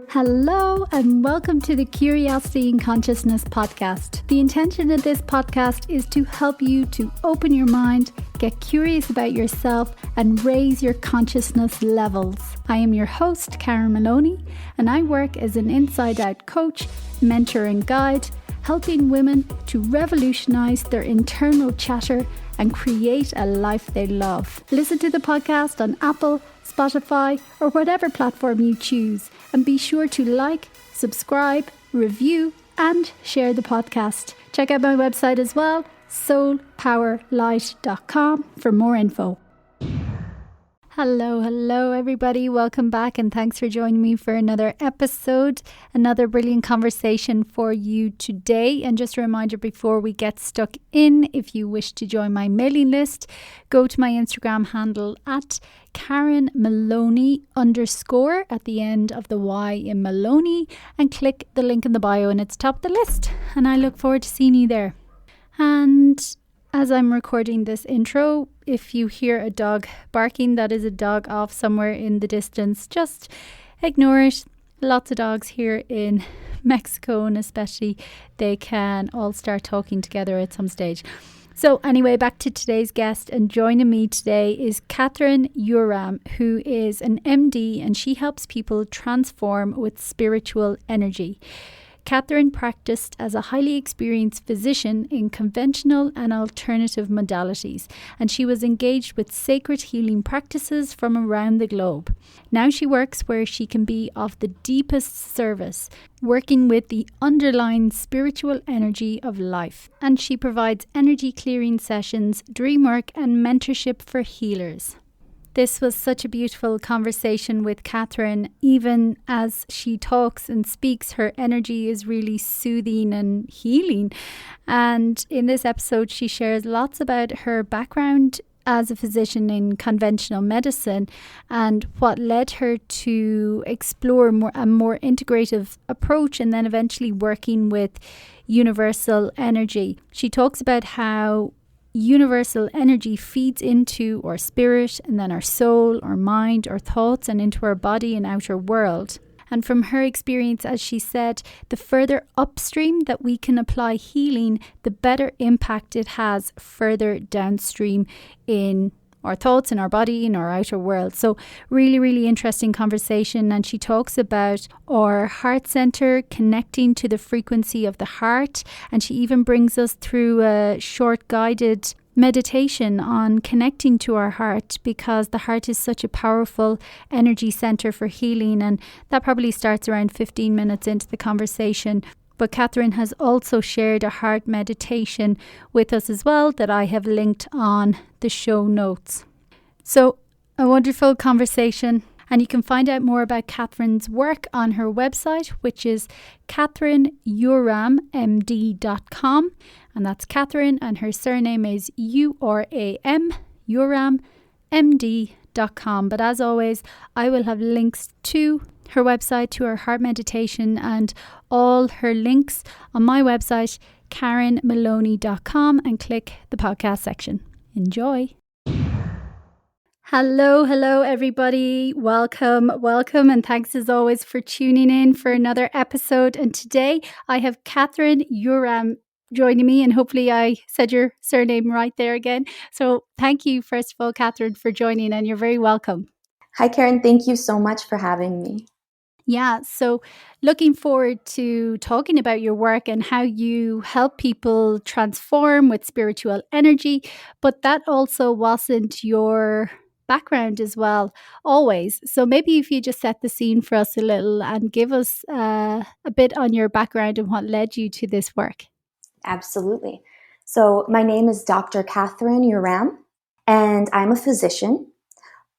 Hello and welcome to the Curiosity and Consciousness podcast. The intention of this podcast is to help you to open your mind, get curious about yourself and raise your consciousness levels. I am your host, Karen Maloney, and I work as an inside-out coach, mentor and guide, helping women to revolutionize their internal chatter and create a life they love. Listen to the podcast on Apple, Spotify, or whatever platform you choose. And be sure to like, subscribe, review, and share the podcast. Check out my website as well, soulpowerlight.com, for more info. Hello everybody, welcome back and thanks for joining me for another episode, another brilliant conversation for you today. And just a reminder before we get stuck in, if you wish to join my mailing list, go to my Instagram handle at Karen Maloney _ at the end of the Y in Maloney and click the link in the bio and it's top of the list. And I look forward to seeing you there. And as I'm recording this intro, if you hear a dog barking, that is a dog off somewhere in the distance. Just ignore it. Lots of dogs here in Mexico, and especially they can all start talking together at some stage. So anyway, back to today's guest, and joining me today is Catherine Uram, who is an MD, and she helps people transform with spiritual energy. Catherine practiced as a highly experienced physician in conventional and alternative modalities, and she was engaged with sacred healing practices from around the globe. Now she works where she can be of the deepest service, working with the underlying spiritual energy of life, and she provides energy clearing sessions, dream work, and mentorship for healers. This was such a beautiful conversation with Catherine. Even as she talks and speaks, her energy is really soothing and healing. And in this episode, she shares lots about her background as a physician in conventional medicine and what led her to explore a more integrative approach and then eventually working with universal energy. She talks about how universal energy feeds into our spirit and then our soul, our mind, our thoughts, and into our body and outer world. And from her experience, as she said, the further upstream that we can apply healing, the better impact it has further downstream in our thoughts, in our body, in our outer world. So really interesting conversation. And she talks about our heart center connecting to the frequency of the heart. And she even brings us through a short guided meditation on connecting to our heart, because the heart is such a powerful energy center for healing. And that probably starts around 15 minutes into the conversation. But Catherine has also shared a heart meditation with us as well that I have linked on the show notes. So a wonderful conversation. And you can find out more about Catherine's work on her website, which is catherineuramMD.com. And that's Catherine, and her surname is Uram, UramMD.com. But as always, I will have links to her website, to her heart meditation, and all her links on my website, KarenMaloney.com, and click the podcast section. Enjoy. Hello everybody. Welcome, and thanks as always for tuning in for another episode. And today I have Catherine Uram joining me, and hopefully I said your surname right there again. So thank you, first of all, Catherine, for joining, and you're very welcome. Hi, Karen. Thank you so much for having me. Yeah, so looking forward to talking about your work and how you help people transform with spiritual energy, but that also wasn't your background as well, always. So maybe if you just set the scene for us a little and give us a bit on your background and what led you to this work. Absolutely. So my name is Dr. Catherine Uram, and I'm a physician.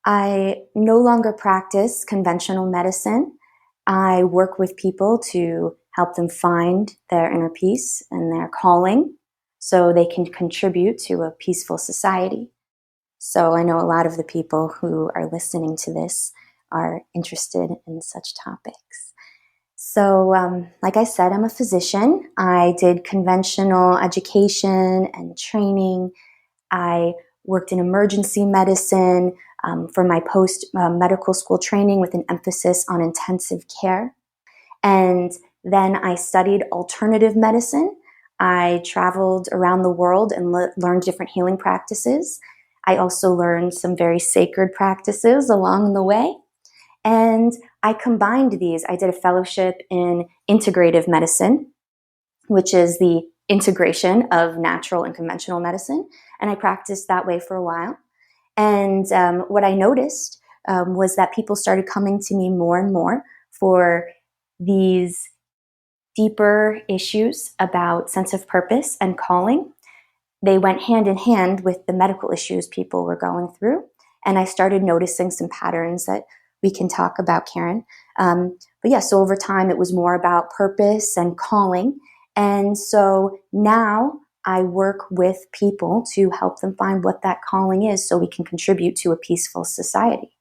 I no longer practice conventional medicine. I work with people to help them find their inner peace and their calling so they can contribute to a peaceful society. So I know a lot of the people who are listening to this are interested in such topics. So like I said, I'm a physician. I did conventional education and training. I worked in emergency medicine for my post-medical school training with an emphasis on intensive care. And then I studied alternative medicine. I traveled around the world and learned different healing practices. I also learned some very sacred practices along the way. And I combined these. I did a fellowship in integrative medicine, which is the integration of natural and conventional medicine. And I practiced that way for a while. And what I noticed was that people started coming to me more and more for these deeper issues about sense of purpose and calling. They went hand in hand with the medical issues people were going through. And I started noticing some patterns that we can talk about, Karen. But yeah, so over time, it was more about purpose and calling. And so now I work with people to help them find what that calling is so we can contribute to a peaceful society.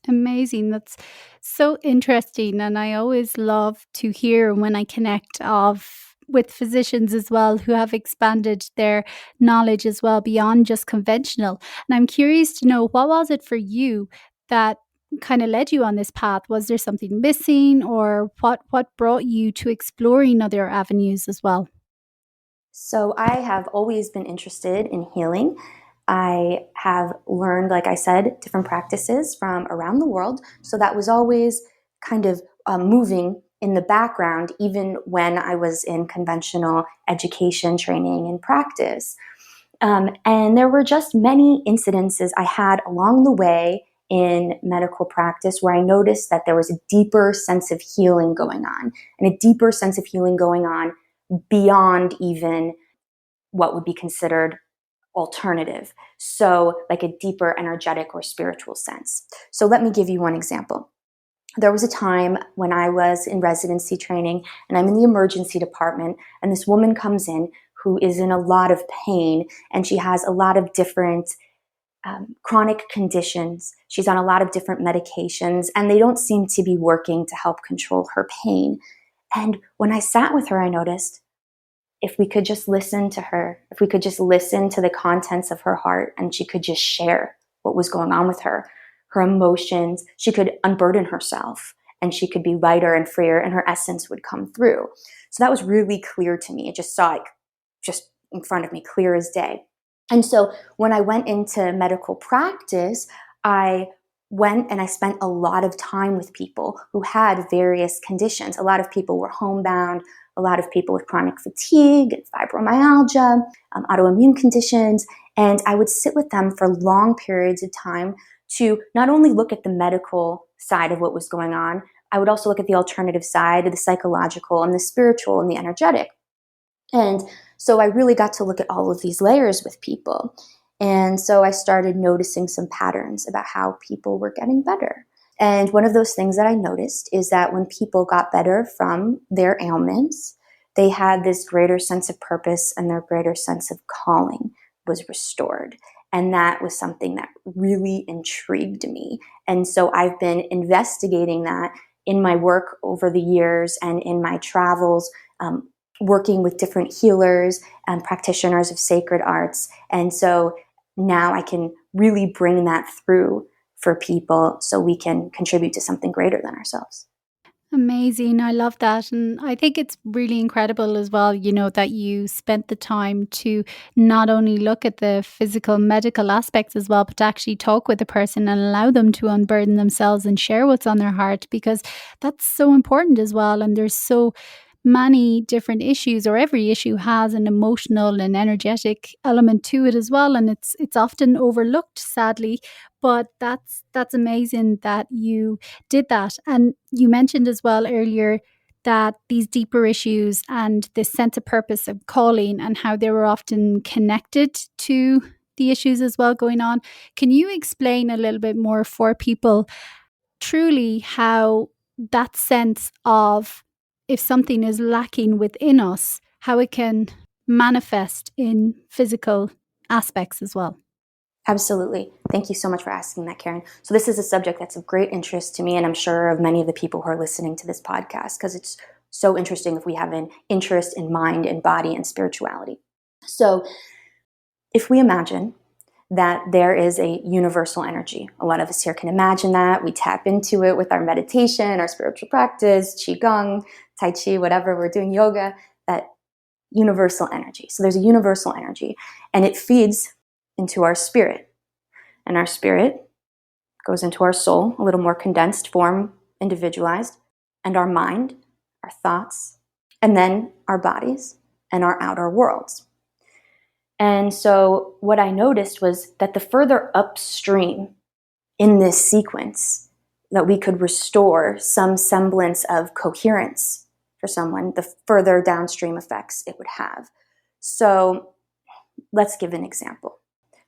Amazing. That's so interesting. And I always love to hear when I connect of with physicians as well who have expanded their knowledge as well beyond just conventional. And I'm curious to know, what was it for you that kind of led you on this path? Was there something missing, or what brought you to exploring other avenues as well? So I have always been interested in healing. I have learned, like I said, different practices from around the world. So that was always kind of moving in the background, even when I was in conventional education, training, and practice. And there were just many incidences I had along the way in medical practice where I noticed that there was a deeper sense of healing going on, and a deeper sense of healing going on beyond even what would be considered alternative. So, like a deeper energetic or spiritual sense. So, let me give you one example. There was a time when I was in residency training and I'm in the emergency department, and this woman comes in who is in a lot of pain, and she has a lot of different chronic conditions. She's on a lot of different medications, and they don't seem to be working to help control her pain. And when I sat with her, I noticed, if we could just listen to her, if we could just listen to the contents of her heart, and she could just share what was going on with her, her emotions, she could unburden herself, and she could be lighter and freer, and her essence would come through. So that was really clear to me. It just saw it just in front of me, clear as day. And so when I went into medical practice, I went and I spent a lot of time with people who had various conditions. A lot of people were homebound, a lot of people with chronic fatigue, fibromyalgia, autoimmune conditions. And I would sit with them for long periods of time to not only look at the medical side of what was going on, I would also look at the alternative side, the psychological and the spiritual and the energetic. And so I really got to look at all of these layers with people. And so I started noticing some patterns about how people were getting better. And one of those things that I noticed is that when people got better from their ailments, they had this greater sense of purpose, and their greater sense of calling was restored. And that was something that really intrigued me. And so I've been investigating that in my work over the years and in my travels, working with different healers and practitioners of sacred arts. And so now I can really bring that through for people so we can contribute to something greater than ourselves. Amazing. I love that. And I think it's really incredible as well, that you spent the time to not only look at the physical medical aspects as well, but to actually talk with the person and allow them to unburden themselves and share what's on their heart, because that's so important as well. And there's so many different issues, or every issue has an emotional and energetic element to it as well, and it's often overlooked, sadly. But that's amazing that you did that. And you mentioned as well earlier that these deeper issues and this sense of purpose of calling, and how they were often connected to the issues as well going on. Can you explain a little bit more for people truly how that sense of, if something is lacking within us, how it can manifest in physical aspects as well? Absolutely. Thank you so much for asking that, Karen. So this is a subject that's of great interest to me, and I'm sure of many of the people who are listening to this podcast, because it's so interesting if we have an interest in mind and body and spirituality. So if we imagine that there is a universal energy. A lot of us here can imagine that. We tap into it with our meditation, our spiritual practice, qigong, tai chi, whatever we're doing, yoga, that universal energy. So there's a universal energy, and it feeds into our spirit. And our spirit goes into our soul, a little more condensed form, individualized, and our mind, our thoughts, and then our bodies and our outer worlds. And so what I noticed was that the further upstream in this sequence that we could restore some semblance of coherence for someone, the further downstream effects it would have. So let's give an example.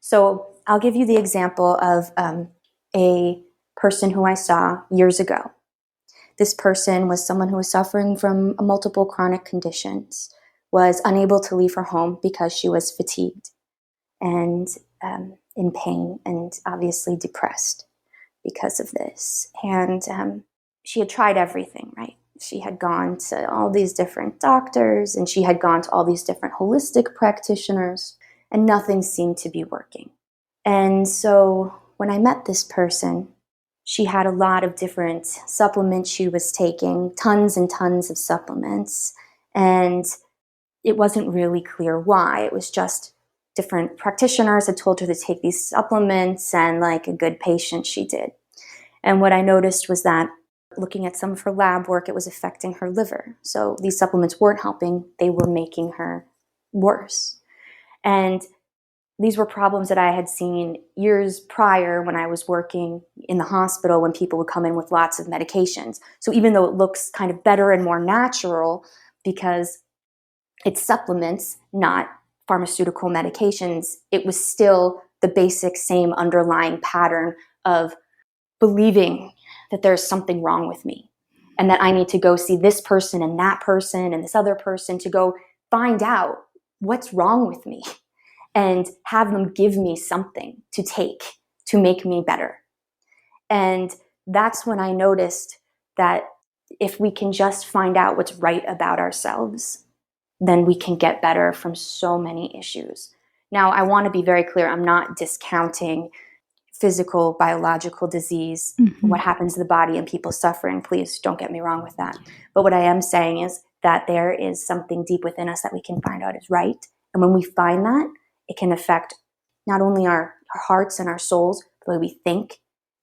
So I'll give you the example of a person who I saw years ago. This person was someone who was suffering from multiple chronic conditions, was unable to leave her home because she was fatigued and in pain and obviously depressed because of this. And she had tried everything, right? She had gone to all these different doctors, and she had gone to all these different holistic practitioners, and nothing seemed to be working. And so when I met this person, she had a lot of different supplements she was taking, tons and tons of supplements, and it wasn't really clear why. It was just different practitioners had told her to take these supplements, and like a good patient, she did. And what I noticed was that looking at some of her lab work, it was affecting her liver. So these supplements weren't helping, they were making her worse. And these were problems that I had seen years prior when I was working in the hospital, when people would come in with lots of medications. So even though it looks kind of better and more natural because it's supplements, not pharmaceutical medications, it was still the basic same underlying pattern of believing that there's something wrong with me and that I need to go see this person and that person and this other person to go find out what's wrong with me and have them give me something to take to make me better. And that's when I noticed that if we can just find out what's right about ourselves, then we can get better from so many issues. Now, I want to be very clear. I'm not discounting physical, biological disease, what happens to the body and people suffering. Please don't get me wrong with that. But what I am saying is that there is something deep within us that we can find out is right. And when we find that, it can affect not only our hearts and our souls, the way we think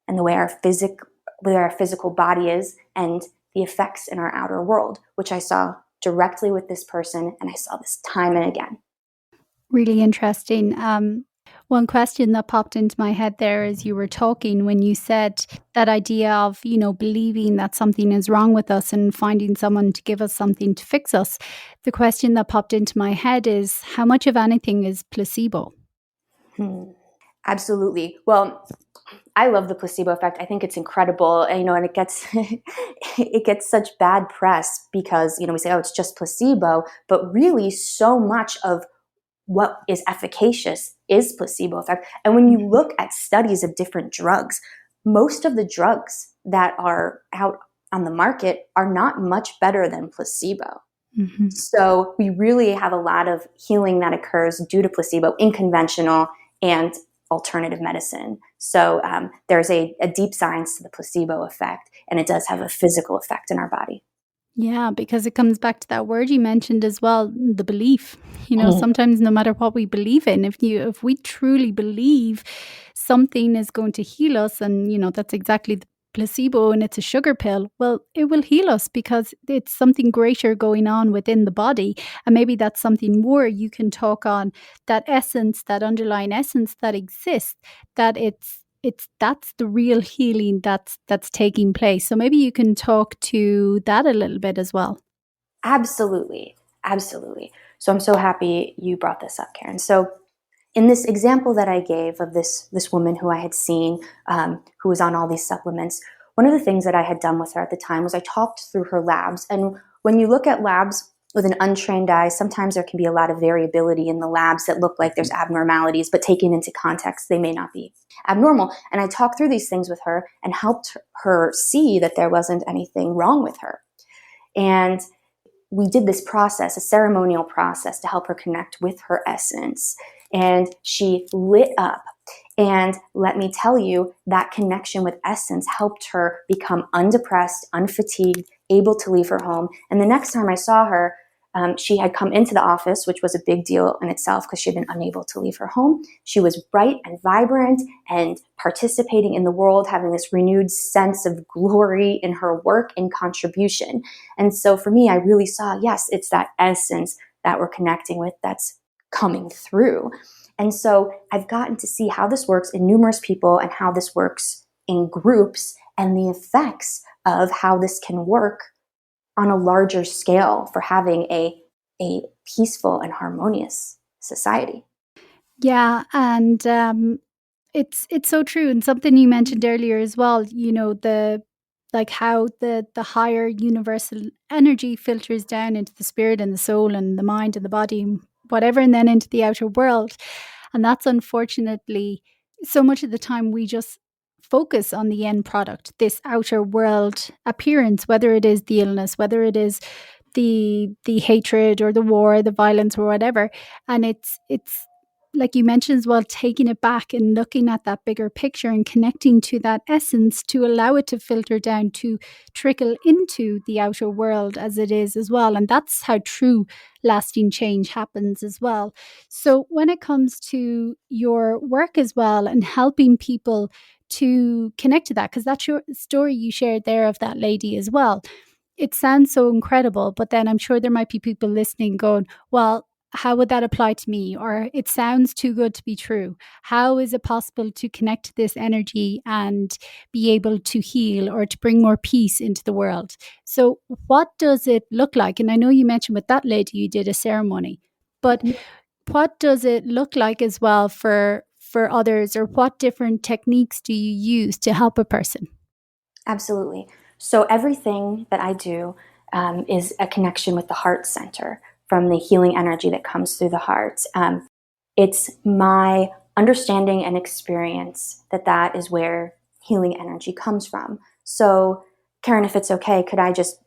and the way our physical body is, and the effects in our outer world, which I saw directly with this person, and I saw this time and again. Really interesting. One question that popped into my head there as you were talking, when you said that idea of, believing that something is wrong with us and finding someone to give us something to fix us. The question that popped into my head is, how much of anything is placebo? Absolutely. Well, I love the placebo effect. I think it's incredible, and it gets it gets such bad press because we say, oh, it's just placebo, but really so much of what is efficacious is placebo effect. And when you look at studies of different drugs, most of the drugs that are out on the market are not much better than placebo. Mm-hmm. So we really have a lot of healing that occurs due to placebo in conventional and alternative medicine. So there's a deep science to the placebo effect, and it does have a physical effect in our body. Yeah, because it comes back to that word you mentioned as well, the belief. Sometimes no matter what we believe in, if we truly believe something is going to heal us, and that's exactly the placebo and it's a sugar pill, well, it will heal us because it's something greater going on within the body. And maybe that's something more you can talk on, that essence, that underlying essence that exists, that that's the real healing that's taking place. So maybe you can talk to that a little bit as well. Absolutely. Absolutely. So I'm so happy you brought this up, Karen. So in this example that I gave of this woman who I had seen, who was on all these supplements, one of the things that I had done with her at the time was I talked through her labs. And when you look at labs with an untrained eye, sometimes there can be a lot of variability in the labs that look like there's abnormalities, but taken into context, they may not be abnormal. And I talked through these things with her and helped her see that there wasn't anything wrong with her. And we did this process, a ceremonial process, to help her connect with her essence. And she lit up. And let me tell you, that connection with essence helped her become undepressed, unfatigued, able to leave her home. And the next time I saw her, she had come into the office, which was a big deal in itself because she had been unable to leave her home. She was bright and vibrant and participating in the world, having this renewed sense of glory in her work and contribution. And so for me, I really saw, yes, it's that essence that we're connecting with that's coming through. And so I've gotten to see how this works in numerous people and how this works in groups and the effects of how this can work on a larger scale for having a peaceful and harmonious society. Yeah, and it's so true. And something you mentioned earlier as well, the like how the higher universal energy filters down into the spirit and the soul and the mind and the body, whatever, and then into the outer world. And that's unfortunately so much of the time we just focus on the end product, this outer world appearance, whether it is the illness, whether it is the hatred or the war, the violence or whatever. And it's like you mentioned as well, taking it back and looking at that bigger picture and connecting to that essence to allow it to filter down, to trickle into the outer world as it is as well. And that's how true lasting change happens as well. So when it comes to your work as well and helping people to connect to that, because that's your story you shared there of that lady as well. It sounds so incredible, but then I'm sure there might be people listening going, well, how would that apply to me? Or it sounds too good to be true. How is it possible to connect to this energy and be able to heal or to bring more peace into the world? So, what does it look like? And I know you mentioned with that lady you did a ceremony, but what does it look like as well for others, or what different techniques do you use to help a person? Absolutely. So everything that I do is a connection with the heart center from the healing energy that comes through the heart. It's my understanding and experience that that is where healing energy comes from. So, Karen, if it's okay, could I just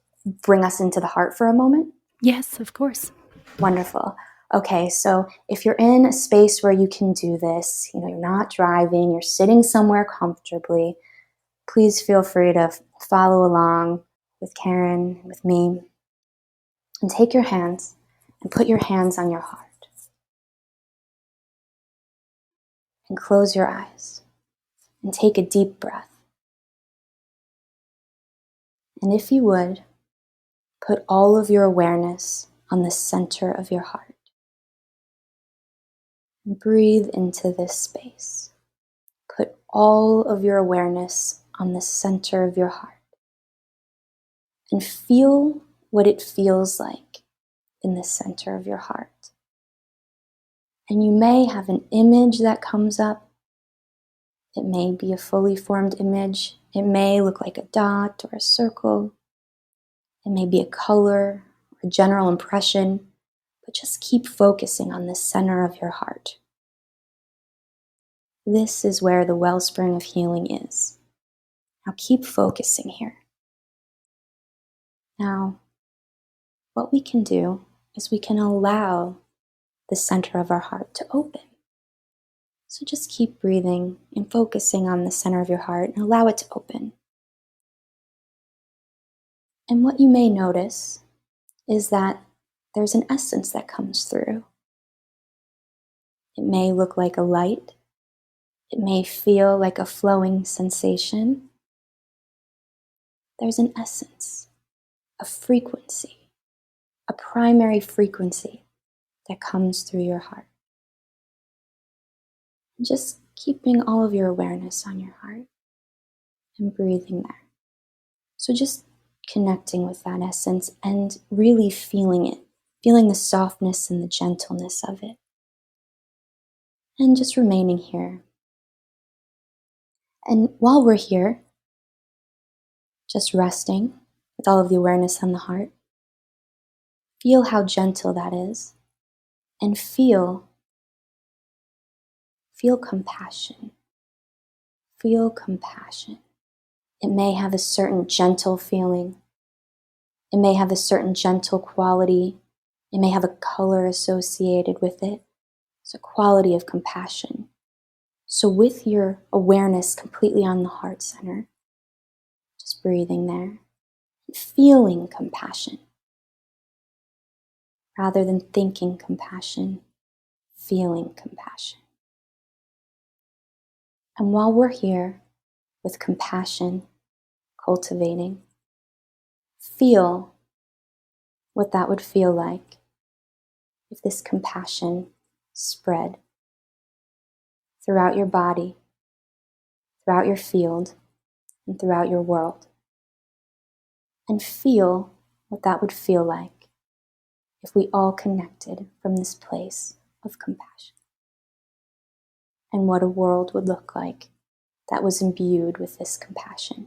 bring us into the heart for a moment? Yes, of course. Wonderful. Okay, so if you're in a space where you can do this, you're not driving, you're sitting somewhere comfortably, please feel free to follow along with Karen, with me, and take your hands and put your hands on your heart and close your eyes and take a deep breath. And if you would, put all of your awareness on the center of your heart and breathe into this space. Put all of your awareness on the center of your heart and feel what it feels like in the center of your heart. And you may have an image that comes up. It may be a fully formed image. It may look like a dot or a circle. It may be a color or a general impression, but just keep focusing on the center of your heart. This is where the wellspring of healing is. Now keep focusing here. Now, what we can do is we can allow the center of our heart to open. So just keep breathing and focusing on the center of your heart and allow it to open. And what you may notice is that there's an essence that comes through. It may look like a light. It may feel like a flowing sensation. There's an essence, a frequency, a primary frequency that comes through your heart. Just keeping all of your awareness on your heart and breathing there. So just connecting with that essence and really feeling it, feeling the softness and the gentleness of it. And just remaining here. And while we're here, just resting with all of the awareness on the heart, feel how gentle that is and feel compassion. Feel compassion. It may have a certain gentle feeling. It may have a certain gentle quality. It may have a color associated with it. It's a quality of compassion. So with your awareness completely on the heart center, just breathing there, feeling compassion. Rather than thinking compassion, feeling compassion. And while we're here with compassion, cultivating, feel what that would feel like if this compassion spread throughout your body, throughout your field, and throughout your world. And feel what that would feel like if we all connected from this place of compassion. And what a world would look like that was imbued with this compassion.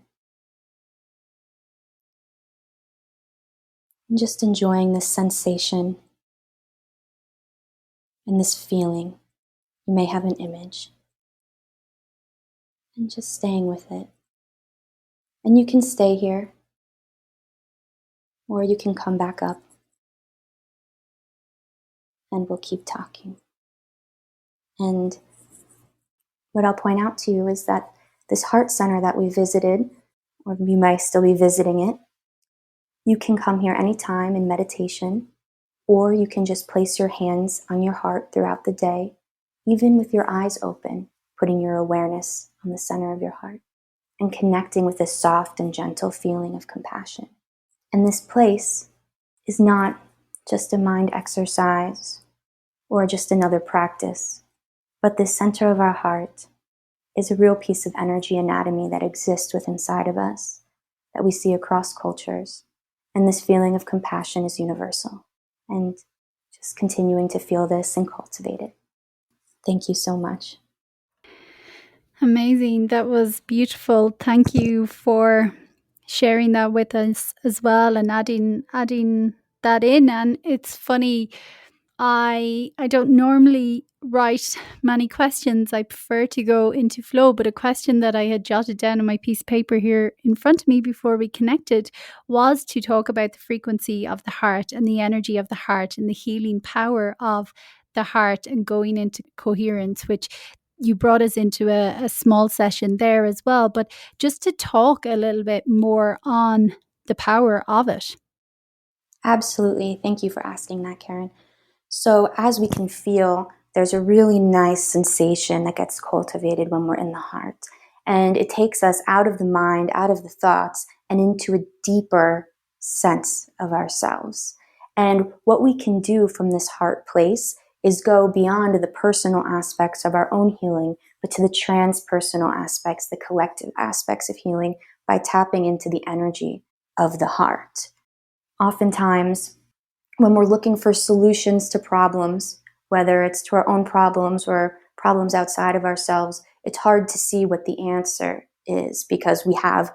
And just enjoying this sensation and this feeling. You may have an image. And just staying with it. And you can stay here, or you can come back up, and we'll keep talking. And what I'll point out to you is that this heart center that we visited, or you might still be visiting it, you can come here anytime in meditation, or you can just place your hands on your heart throughout the day, even with your eyes open, putting your awareness on the center of your heart and connecting with this soft and gentle feeling of compassion. And this place is not just a mind exercise or just another practice, but the center of our heart is a real piece of energy anatomy that exists within inside of us, that we see across cultures. And this feeling of compassion is universal. And just continuing to feel this and cultivate it. Thank you so much. Amazing. That was beautiful. Thank you for sharing that with us as well and adding that in. And it's funny, I don't normally write many questions. I prefer to go into flow, but a question that I had jotted down on my piece of paper here in front of me before we connected was to talk about the frequency of the heart and the energy of the heart and the healing power of the heart and going into coherence, which you brought us into a small session there as well. But just to talk a little bit more on the power of it. Absolutely. Thank you for asking that, Karen. So as we can feel, there's a really nice sensation that gets cultivated when we're in the heart. And it takes us out of the mind, out of the thoughts, and into a deeper sense of ourselves. And what we can do from this heart place is go beyond the personal aspects of our own healing, but to the transpersonal aspects, the collective aspects of healing, by tapping into the energy of the heart. Oftentimes, when we're looking for solutions to problems, whether it's to our own problems or problems outside of ourselves, it's hard to see what the answer is because we have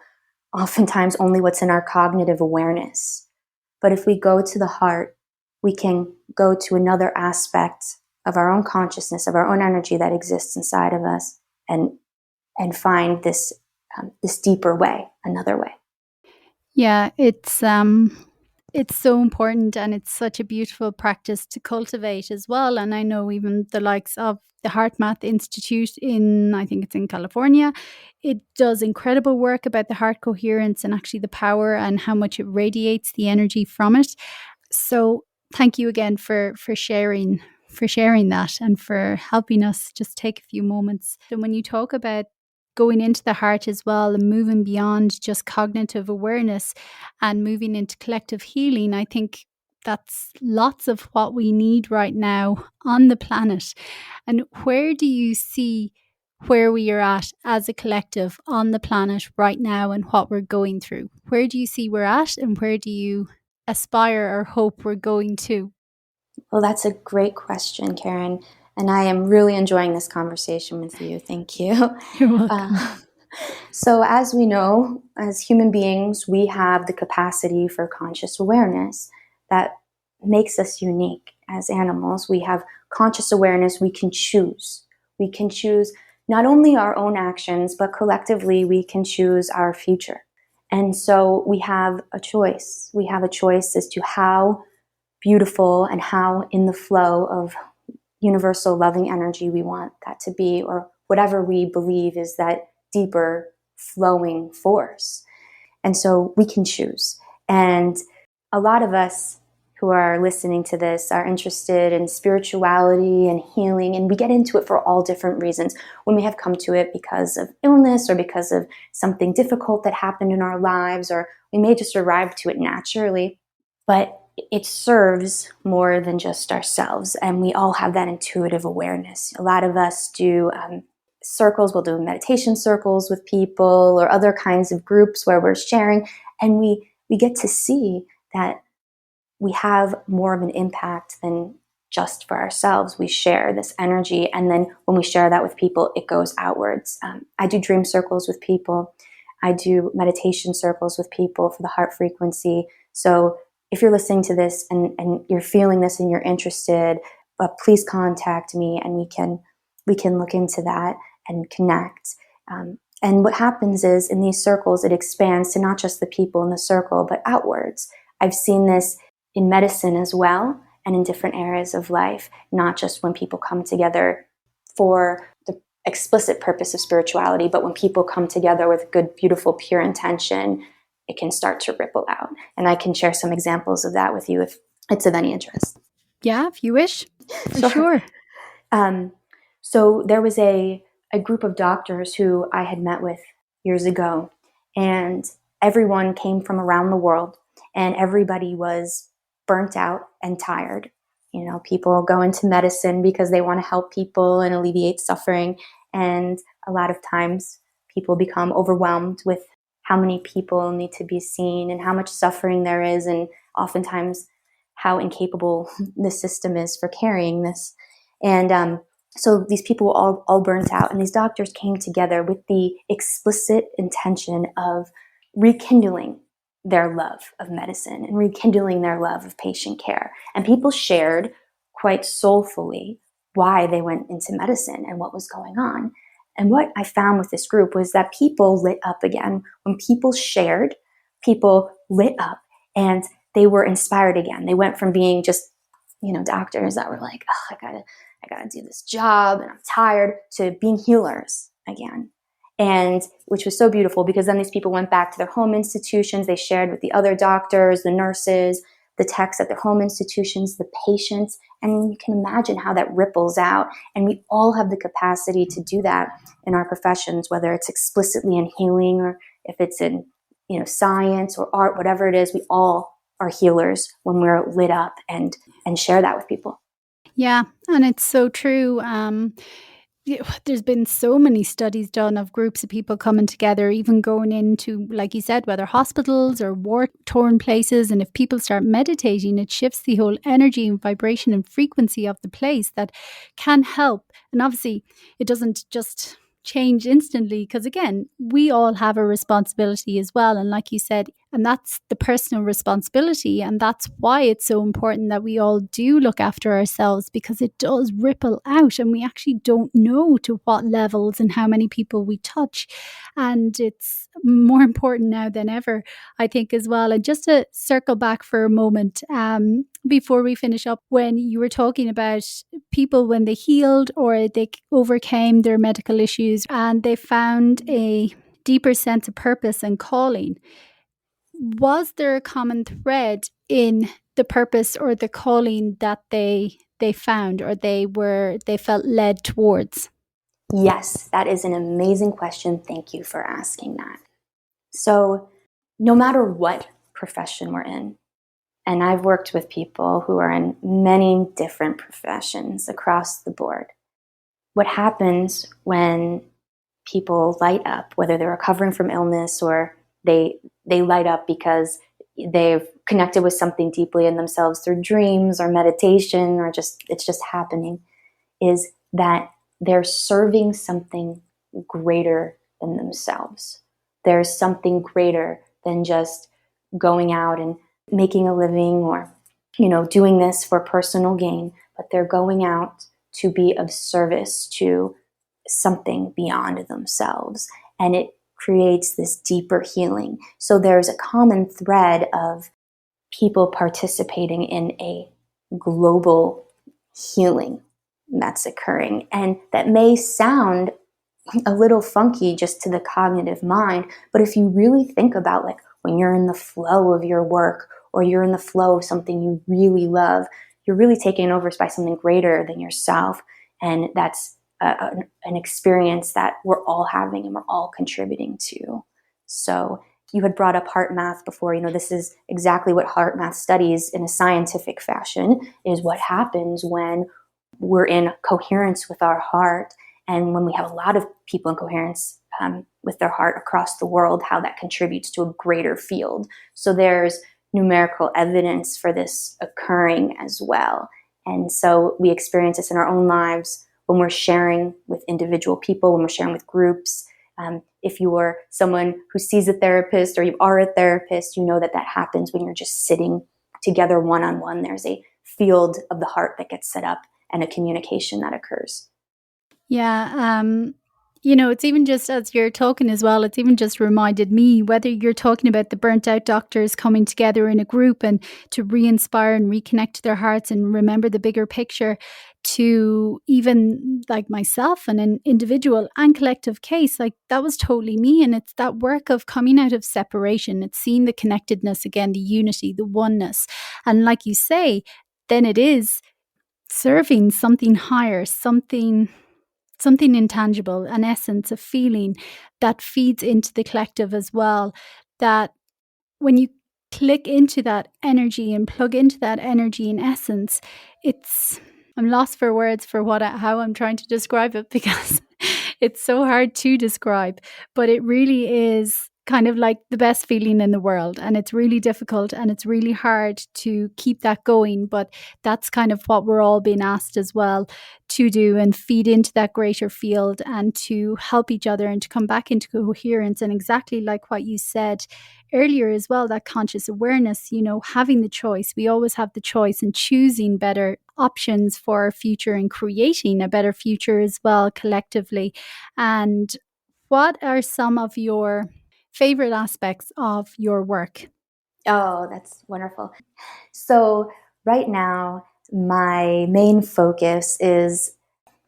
oftentimes only what's in our cognitive awareness. But if we go to the heart, we can go to another aspect of our own consciousness, of our own energy that exists inside of us, and find this deeper way, another way. Yeah, it's so important and it's such a beautiful practice to cultivate as well. And I know even the likes of the Heart Math Institute I think it's in California, it does incredible work about the heart coherence and actually the power and how much it radiates the energy from it. So thank you again for sharing that and for helping us just take a few moments. And when you talk about going into the heart as well and moving beyond just cognitive awareness and moving into collective healing, I think that's lots of what we need right now on the planet. And where do you see where we are at as a collective on the planet right now and what we're going through? Where do you see we're at and where do you aspire or hope we're going to? Well, that's a great question, Karen. And I am really enjoying this conversation with you. Thank you. You're welcome. So as we know, as human beings, we have the capacity for conscious awareness that makes us unique. As animals, we have conscious awareness. We can choose. We can choose not only our own actions, but collectively we can choose our future. And so we have a choice. We have a choice as to how beautiful and how in the flow of universal loving energy we want that to be, or whatever we believe is that deeper flowing force. And so we can choose. And a lot of us who are listening to this are interested in spirituality and healing, and we get into it for all different reasons. When we have come to it because of illness or because of something difficult that happened in our lives, or we may just arrive to it naturally. But it serves more than just ourselves, and we all have that intuitive awareness. A lot of us do circles, we'll do meditation circles with people or other kinds of groups where we're sharing, and we get to see that we have more of an impact than just for ourselves. We share this energy, and then when we share that with people, it goes outwards. I do dream circles with people. I do meditation circles with people for the heart frequency. So if you're listening to this and you're feeling this and you're interested, please contact me, and we can look into that and connect. And what happens is, in these circles, it expands to not just the people in the circle, but outwards. I've seen this in medicine as well, and in different areas of life, not just when people come together for the explicit purpose of spirituality, but when people come together with good, beautiful, pure intention, it can start to ripple out. And I can share some examples of that with you if it's of any interest. Yeah, if you wish. For sure. So there was a group of doctors who I had met with years ago, and everyone came from around the world, and everybody was burnt out and tired. You know, people go into medicine because they want to help people and alleviate suffering, and a lot of times people become overwhelmed with how many people need to be seen and how much suffering there is, and oftentimes how incapable the system is for carrying this. And so these people were all burnt out, and these doctors came together with the explicit intention of rekindling their love of medicine and rekindling their love of patient care. And people shared quite soulfully why they went into medicine and what was going on. And what I found with this group was that people lit up again. When people shared, people lit up and they were inspired again. They went from being just, doctors that were like, oh, I gotta do this job and I'm tired, to being healers again. And which was so beautiful, because then these people went back to their home institutions. They shared with the other doctors, the nurses, the techs at their home institutions, the patients. And you can imagine how that ripples out. And we all have the capacity to do that in our professions, whether it's explicitly in healing or if it's in, science or art, whatever it is. We all are healers when we're lit up and share that with people. Yeah, and it's so true. There's been so many studies done of groups of people coming together, even going into, like you said, whether hospitals or war-torn places. And if people start meditating, it shifts the whole energy and vibration and frequency of the place that can help. And obviously, it doesn't just change instantly, because again, we all have a responsibility as well. And like you said, and that's the personal responsibility. And that's why it's so important that we all do look after ourselves, because it does ripple out and we actually don't know to what levels and how many people we touch. And it's more important now than ever, I think, as well. And just to circle back for a moment, before we finish up, when you were talking about people when they healed or they overcame their medical issues and they found a deeper sense of purpose and calling, was there a common thread in the purpose or the calling that they found or they felt led towards? Yes, that is an amazing question. Thank you for asking that. So no matter what profession we're in, and I've worked with people who are in many different professions across the board, what happens when people light up, whether they're recovering from illness or they light up because they've connected with something deeply in themselves through dreams or meditation, or it's just happening, is that they're serving something greater than themselves. There's something greater than just going out and making a living or, doing this for personal gain, but they're going out to be of service to something beyond themselves. And it creates this deeper healing. So there's a common thread of people participating in a global healing that's occurring. And that may sound a little funky just to the cognitive mind. But if you really think about, like, when you're in the flow of your work, or you're in the flow of something you really love, you're really taken over by something greater than yourself. And that's an experience that we're all having and we're all contributing to. So you had brought up heart math before. This is exactly what heart math studies in a scientific fashion, is what happens when we're in coherence with our heart. And when we have a lot of people in coherence with their heart across the world, how that contributes to a greater field. So there's numerical evidence for this occurring as well. And so we experience this in our own lives when we're sharing with individual people, when we're sharing with groups. If you are someone who sees a therapist, or you are a therapist, you know that happens when you're just sitting together one-on-one. There's a field of the heart that gets set up and a communication that occurs. Yeah. It's even just, as you're talking as well, it's even just reminded me, whether you're talking about the burnt out doctors coming together in a group and to re-inspire and reconnect to their hearts and remember the bigger picture, to even like myself and an individual and collective case, like that was totally me. And it's that work of coming out of separation. It's seeing the connectedness again, the unity, the oneness. And like you say, then it is serving something higher, something intangible, an essence, a feeling that feeds into the collective as well. That when you click into that energy and plug into that energy in essence, I'm lost for words for how I'm trying to describe it, because it's so hard to describe, but it really is kind of like the best feeling in the world. And it's really difficult and it's really hard to keep that going. But that's kind of what we're all being asked as well to do, and feed into that greater field and to help each other and to come back into coherence. And exactly like what you said earlier as well, that conscious awareness, having the choice. We always have the choice, and choosing better options for our future and creating a better future as well collectively. And what are some of your favorite aspects of your work? Oh, that's wonderful. So right now, my main focus is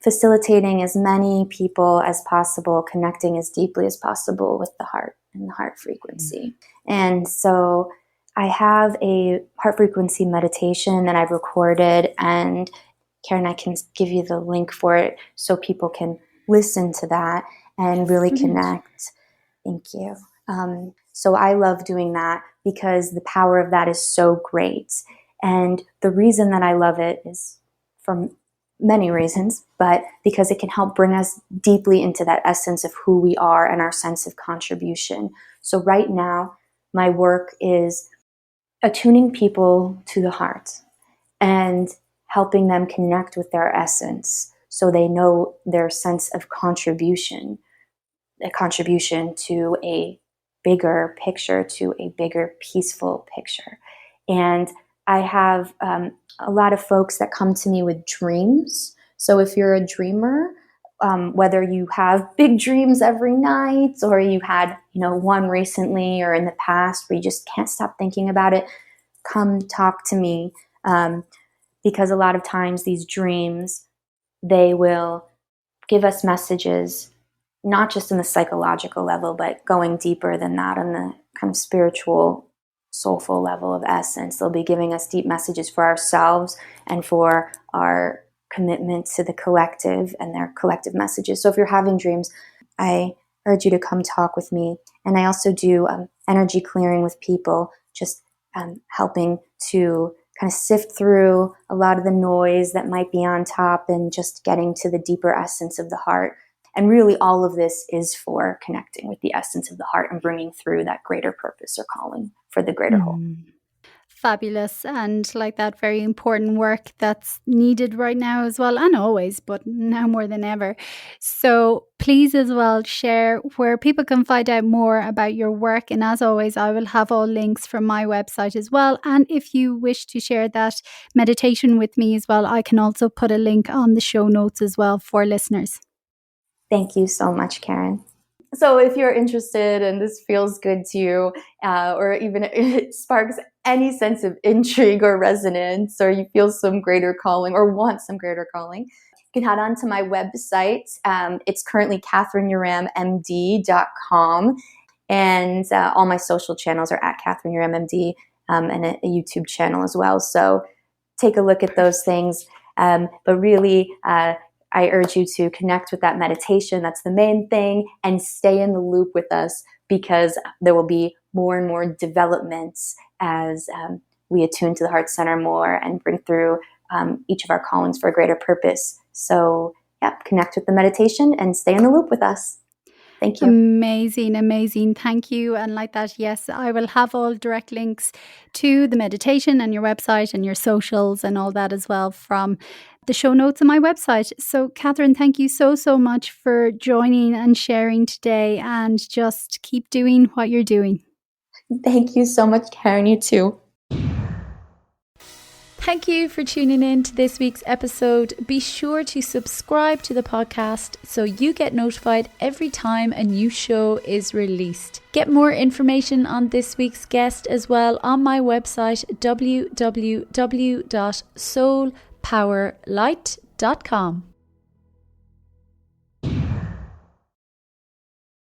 facilitating as many people as possible, connecting as deeply as possible with the heart and the heart frequency. And so I have a heart frequency meditation that I've recorded, and Karen, I can give you the link for it so people can listen to that and really connect. Thank you. So I love doing that because the power of that is so great. And the reason that I love it is from many reasons, but because it can help bring us deeply into that essence of who we are and our sense of contribution. So right now, my work is attuning people to the heart and helping them connect with their essence so they know their sense of contribution, a contribution to a bigger picture, to a bigger peaceful picture. And I have a lot of folks that come to me with dreams. So if you're a dreamer, whether you have big dreams every night, or you had one recently or in the past where you just can't stop thinking about it, come talk to me, because a lot of times these dreams, they will give us messages, not just in the psychological level, but going deeper than that on the kind of spiritual, soulful level of essence. They'll be giving us deep messages for ourselves and for our commitment to the collective and their collective messages. So if you're having dreams, I urge you to come talk with me. And I also do energy clearing with people, just helping to kind of sift through a lot of the noise that might be on top and just getting to the deeper essence of the heart. And really all of this is for connecting with the essence of the heart and bringing through that greater purpose or calling for the greater whole. Fabulous. And like that very important work that's needed right now as well, and always, but now more than ever. So please as well share where people can find out more about your work. And as always, I will have all links from my website as well. And if you wish to share that meditation with me as well, I can also put a link on the show notes as well for listeners. Thank you so much, Karen. So if you're interested and this feels good to you, or even it sparks any sense of intrigue or resonance, or you feel some greater calling or want some greater calling, You can head on to my website. It's currently KatherineUramMD.com. And all my social channels are at KatherineUramMD, and a YouTube channel as well. So take a look at those things. But really, I urge you to connect with that meditation. That's the main thing. And stay in the loop with us, because there will be more and more developments as we attune to the heart center more and bring through each of our callings for a greater purpose. So, connect with the meditation and stay in the loop with us. Thank you. Amazing. Thank you. And like that, yes, I will have all direct links to the meditation and your website and your socials and all that as well from the show notes on my website. So, Catherine, thank you so much for joining and sharing today, and just keep doing what you're doing. Thank you so much, Karen. You too. Thank you for tuning in to this week's episode. Be sure to subscribe to the podcast so you get notified every time a new show is released. Get more information on this week's guest as well on my website, www.soulpowerlight.com.